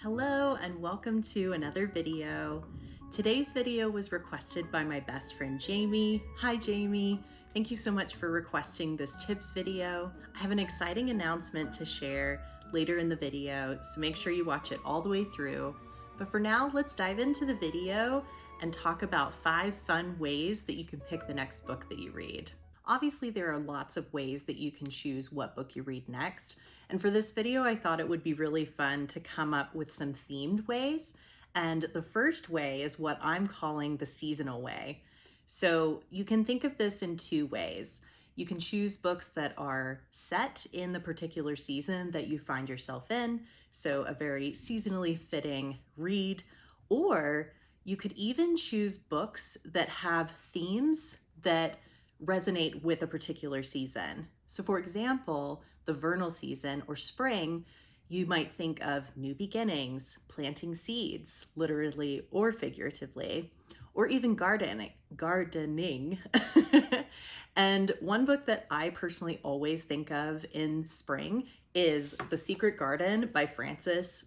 Hello and welcome to another video. Today's video was requested by my best friend Jamie. Hi Jamie, thank you so much for requesting this tips video. I have an exciting announcement to share later in the video, so make sure you watch it all the way through. But for now, let's dive into the video and talk about 5 fun ways that you can pick the next book that you read. Obviously, there are lots of ways that you can choose what book you read next. And for this video, I thought it would be really fun to come up with some themed ways. And the first way is what I'm calling the seasonal way. So you can think of this in 2 ways. You can choose books that are set in the particular season that you find yourself in, so a very seasonally fitting read, or you could even choose books that have themes that resonate with a particular season. So for example, the vernal season or spring, you might think of new beginnings, planting seeds, literally or figuratively, or even gardening. And one book that I personally always think of in spring is The Secret Garden by Frances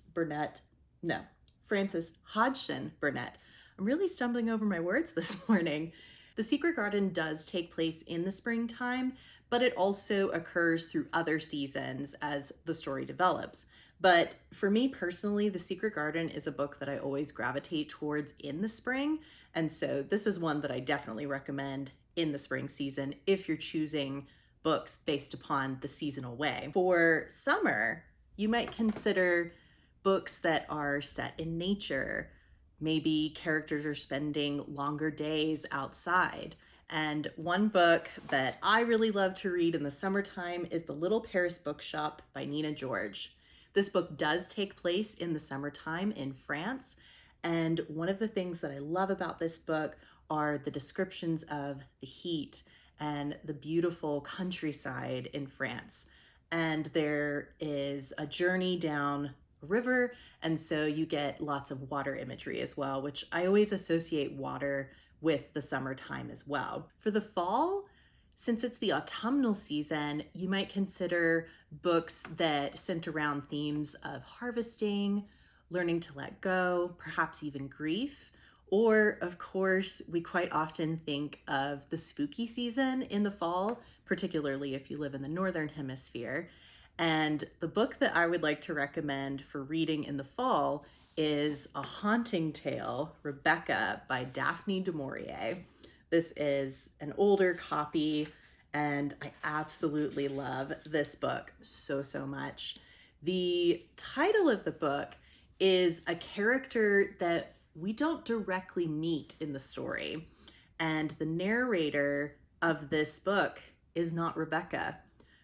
Hodgson Burnett. I'm really stumbling over my words this morning. The Secret Garden does take place in the springtime, but it also occurs through other seasons as the story develops. But for me personally, The Secret Garden is a book that I always gravitate towards in the spring. And so this is one that I definitely recommend in the spring season if you're choosing books based upon the seasonal way. For summer, you might consider books that are set in nature. Maybe characters are spending longer days outside. And one book that I really love to read in the summertime is The Little Paris Bookshop by Nina George. This book does take place in the summertime in France. And one of the things that I love about this book are the descriptions of the heat and the beautiful countryside in France. And there is a journey down a river, and so you get lots of water imagery as well, which I always associate water with the summertime as well. For the fall, since it's the autumnal season, you might consider books that center around themes of harvesting, learning to let go, perhaps even grief. Or, of course, we quite often think of the spooky season in the fall, particularly if you live in the Northern Hemisphere. And the book that I would like to recommend for reading in the fall is A Haunting Tale, Rebecca by Daphne du Maurier. This is an older copy, and I absolutely love this book so much. The title of the book is a character that we don't directly meet in the story, and the narrator of this book is not Rebecca.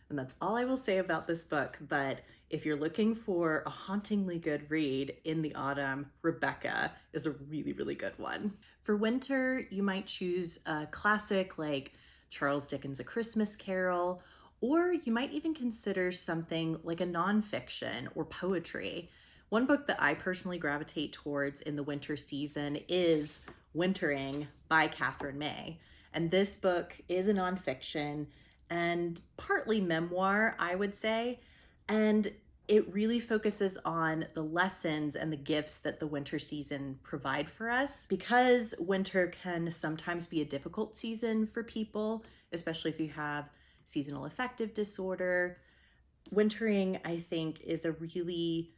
And that's all I will say about this book, but if you're looking for a hauntingly good read in the autumn, Rebecca is a really good one. For winter, you might choose a classic like Charles Dickens' A Christmas Carol, or you might even consider something like a nonfiction or poetry. One book that I personally gravitate towards in the winter season is Wintering by Catherine May. And this book is a nonfiction and partly memoir, I would say. And it really focuses on the lessons and the gifts that the winter season provide for us. Because winter can sometimes be a difficult season for people, especially if you have seasonal affective disorder. Wintering, I think, is a really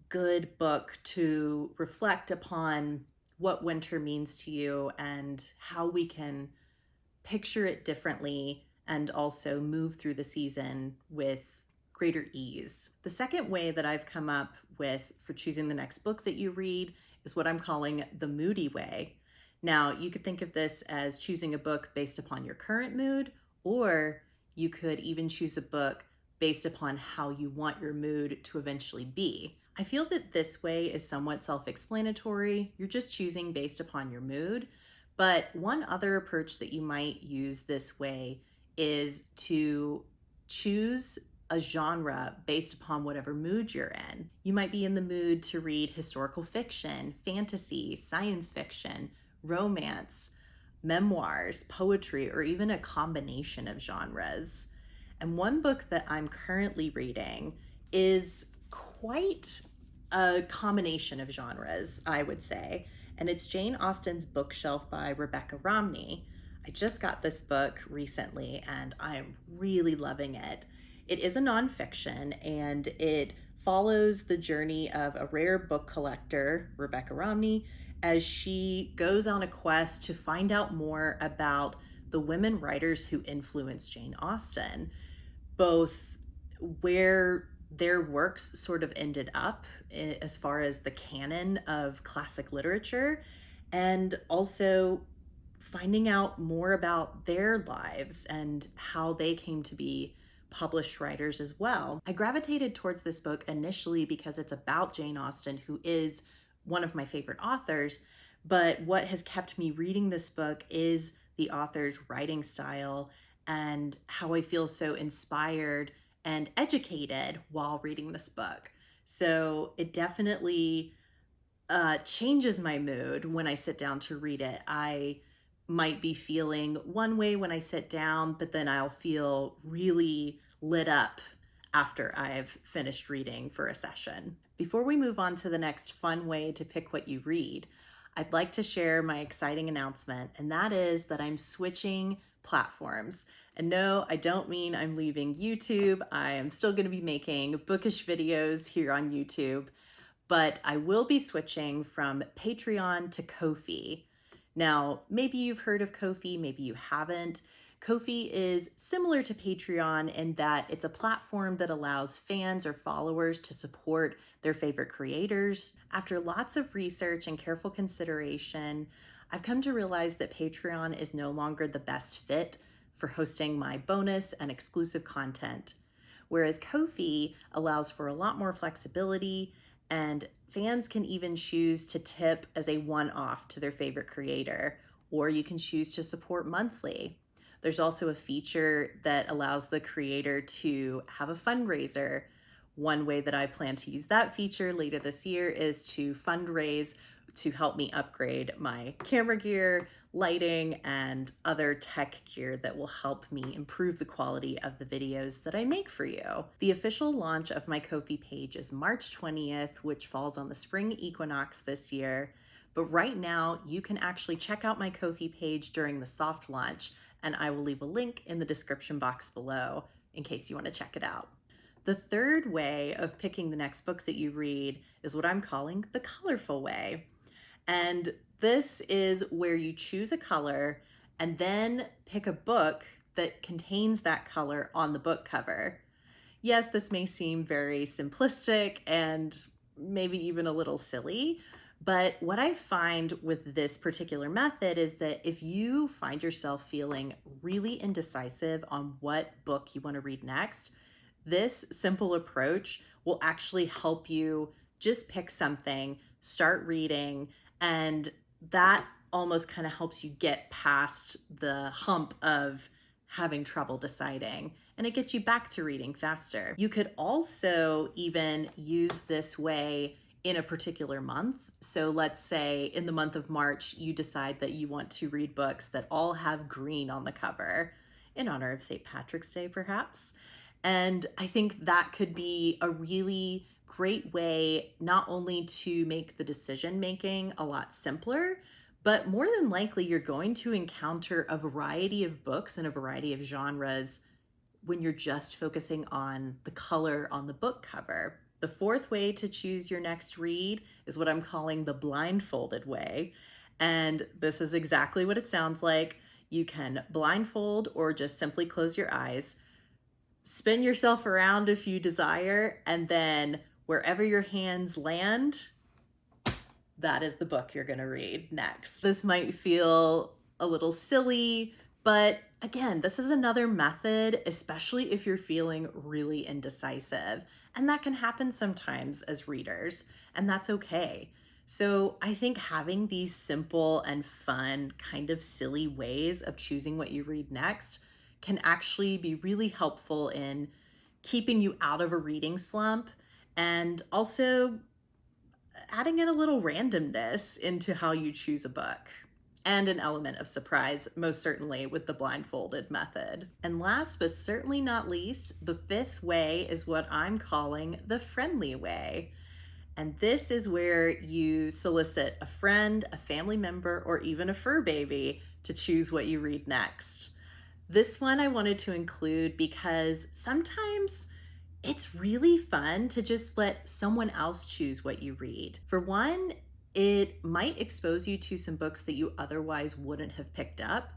good book to reflect upon what winter means to you and how we can picture it differently and also move through the season with greater ease. The second way that I've come up with for choosing the next book that you read is what I'm calling the moody way. Now, you could think of this as choosing a book based upon your current mood, or you could even choose a book based upon how you want your mood to eventually be. I feel that this way is somewhat self-explanatory. You're just choosing based upon your mood. But one other approach that you might use this way is to choose a genre based upon whatever mood you're in. You might be in the mood to read historical fiction, fantasy, science fiction, romance, memoirs, poetry, or even a combination of genres. And one book that I'm currently reading is quite a combination of genres, I would say. And it's Jane Austen's Bookshelf by Rebecca Romney. I just got this book recently and I am really loving it. It is a nonfiction and it follows the journey of a rare book collector, Rebecca Romney, as she goes on a quest to find out more about the women writers who influenced Jane Austen, both where their works sort of ended up as far as the canon of classic literature, and also finding out more about their lives and how they came to be published writers as well. I gravitated towards this book initially because it's about Jane Austen, who is one of my favorite authors, but what has kept me reading this book is the author's writing style and how I feel so inspired and educated while reading this book. So it definitely changes my mood when I sit down to read it. I might be feeling one way when I sit down, but then I'll feel really lit up after I've finished reading for a session. Before we move on to the next fun way to pick what you read, I'd like to share my exciting announcement, and that is that I'm switching platforms. And no, I don't mean I'm leaving YouTube. I am still going to be making bookish videos here on YouTube, but I will be switching from Patreon to Ko-fi. Now, maybe you've heard of Ko-fi, maybe you haven't. Ko-fi is similar to Patreon in that it's a platform that allows fans or followers to support their favorite creators. After lots of research and careful consideration, I've come to realize that Patreon is no longer the best fit for hosting my bonus and exclusive content, whereas Ko-fi allows for a lot more flexibility, and fans can even choose to tip as a one-off to their favorite creator, or you can choose to support monthly. There's also a feature that allows the creator to have a fundraiser. One way that I plan to use that feature later this year is to fundraise to help me upgrade my camera gear, lighting, and other tech gear that will help me improve the quality of the videos that I make for you. The official launch of my Ko-fi page is March 20th, which falls on the spring equinox this year. But right now, you can actually check out my Ko-fi page during the soft launch, and I will leave a link in the description box below in case you want to check it out. The third way of picking the next book that you read is what I'm calling the colorful way. And this is where you choose a color and then pick a book that contains that color on the book cover. Yes, this may seem very simplistic and maybe even a little silly, but what I find with this particular method is that if you find yourself feeling really indecisive on what book you want to read next, this simple approach will actually help you just pick something, start reading, and that almost kind of helps you get past the hump of having trouble deciding, and it gets you back to reading faster. You could also even use this way in a particular month. So let's say in the month of March, you decide that you want to read books that all have green on the cover in honor of St. Patrick's Day, perhaps. And I think that could be a really great way not only to make the decision making a lot simpler, but more than likely you're going to encounter a variety of books and a variety of genres when you're just focusing on the color on the book cover. The fourth way to choose your next read is what I'm calling the blindfolded way. And this is exactly what it sounds like. You can blindfold or just simply close your eyes, spin yourself around if you desire, and then wherever your hands land, that is the book you're going to read next. This might feel a little silly, but again, this is another method, especially if you're feeling really indecisive. And that can happen sometimes as readers, and that's okay. So I think having these simple and fun, kind of silly ways of choosing what you read next can actually be really helpful in keeping you out of a reading slump, and also adding in a little randomness into how you choose a book, and an element of surprise, most certainly, with the blindfolded method. And last but certainly not least, the fifth way is what I'm calling the friendly way. And this is where you solicit a friend, a family member, or even a fur baby to choose what you read next. This one I wanted to include because sometimes it's really fun to just let someone else choose what you read. For one, it might expose you to some books that you otherwise wouldn't have picked up.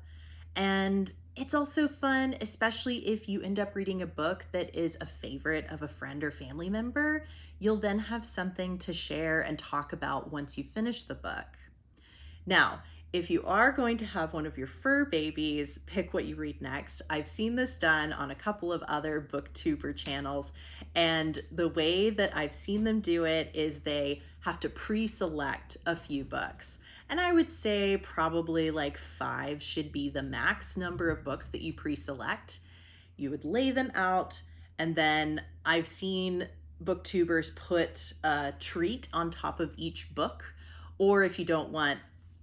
And it's also fun, especially if you end up reading a book that is a favorite of a friend or family member. You'll then have something to share and talk about once you finish the book. Now, if you are going to have one of your fur babies pick what you read next, I've seen this done on a couple of other booktuber channels, and the way that I've seen them do it is they have to pre-select a few books. And I would say probably like 5 should be the max number of books that you pre-select. You would lay them out, and then I've seen booktubers put a treat on top of each book, or if you don't want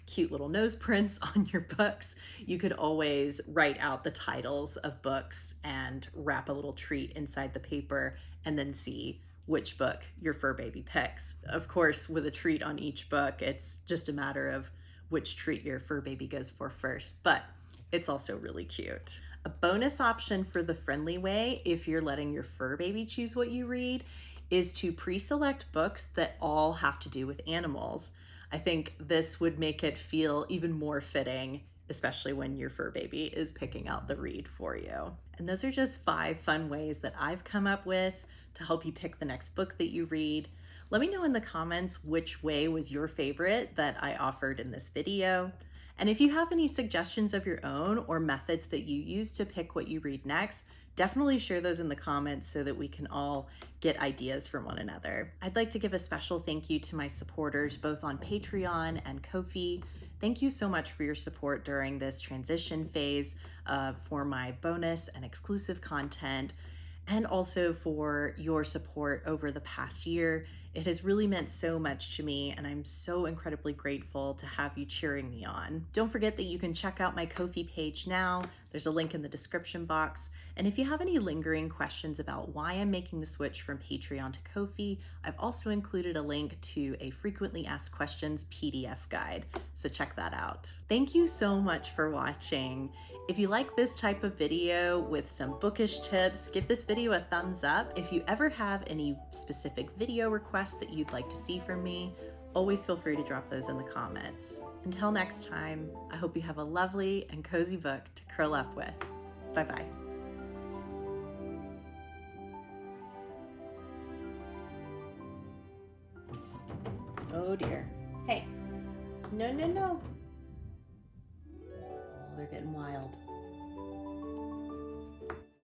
cute little nose prints on your books, you could always write out the titles of books and wrap a little treat inside the paper and then see which book your fur baby picks. Of course, with a treat on each book, it's just a matter of which treat your fur baby goes for first, but it's also really cute. A bonus option for the friendly way, if you're letting your fur baby choose what you read, is to pre-select books that all have to do with animals. I think this would make it feel even more fitting, especially when your fur baby is picking out the read for you. And those are just 5 fun ways that I've come up with to help you pick the next book that you read. Let me know in the comments which way was your favorite that I offered in this video. And if you have any suggestions of your own or methods that you use to pick what you read next, definitely share those in the comments so that we can all get ideas from one another. I'd like to give a special thank you to my supporters both on Patreon and Ko-fi. Thank you so much for your support during this transition phase for my bonus and exclusive content, and also for your support over the past year. It has really meant so much to me, and I'm so incredibly grateful to have you cheering me on. Don't forget that you can check out my Ko-fi page now. There's a link in the description box. And if you have any lingering questions about why I'm making the switch from Patreon to Ko-fi, I've also included a link to a frequently asked questions PDF guide, so check that out. Thank you so much for watching. If you like this type of video with some bookish tips, give this video a thumbs up. If you ever have any specific video requests that you'd like to see from me, always feel free to drop those in the comments. Until next time, I hope you have a lovely and cozy book to curl up with. Bye-bye. Oh dear. Hey. No, no, no. Oh, they're getting wild.